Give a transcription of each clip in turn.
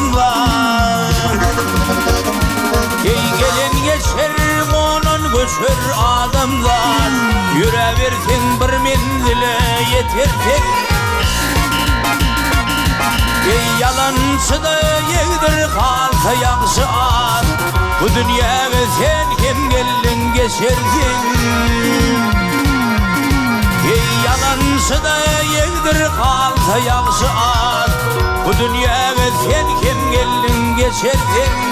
adamlar. Ey gelen geçer onun göçer adamlar. Yüreversin bir menzile yeter tek. Ey yalancı da yegdir kalsa yaxşı at. Bu dünyaya sen kim geldin geçerdin. Ey yalancı da yegdir kalsa yaxşı at. Bu dünyaya sen kim geldin geçerdin.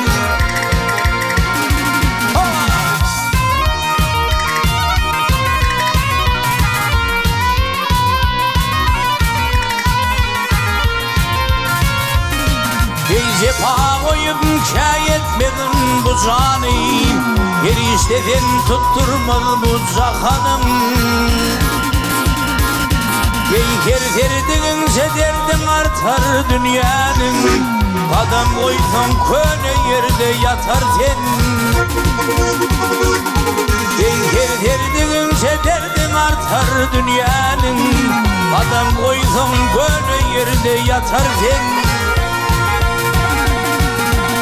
Cepa koyup şayetmedin bu canı. Erişteden tutturmaz bu cahanım. Ey kerterdiğinse derdin artar dünyanın. Adam koysan köne yerde yatar sen. Ey kerterdiğinse derdin artar dünyanın. Adam koysan köne yerde yatar sen.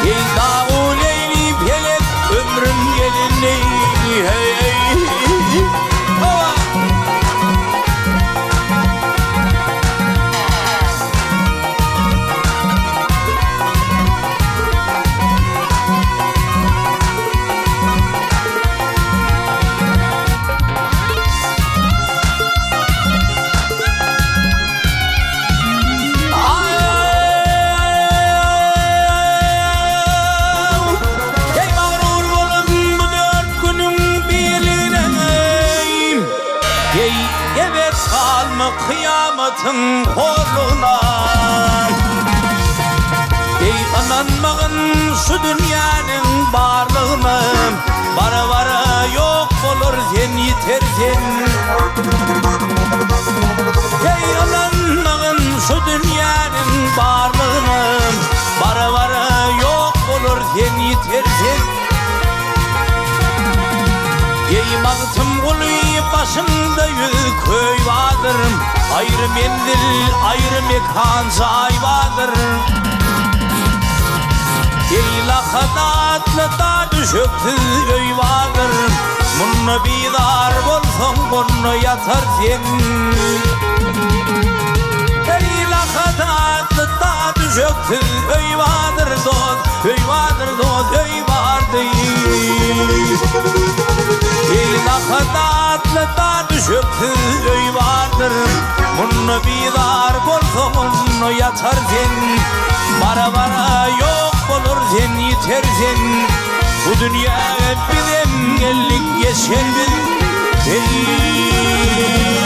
Ey dağ leyli felek ömrüm gelin leyli hey hey. Kıyametin koluna. Ey ananmağın şu dünyanın varlığına. Bara bara yok olur sen yetersin. Ey ananmağın şu dünyanın varlığına. Bara bara yok olur sen yetersin. Ey mağtım kuluyu başımda yük köy vardır. Ayrı mendil, ayrı mekan say vardır. Ey lahadatlı da düşüktü öy vardır. Bunu bidar bolsan bunu yatar sen. Ey lahadatlı da düşüktü öy vardır dost. Öy vardır dost, öy vardır. Ey lahadatlı da düşüktü öy vardır. Bunu bidar bolsa bunu yatar sen. Bara bara yok olur sen yetersin. Bu dünya bir emgellik geçer. Ey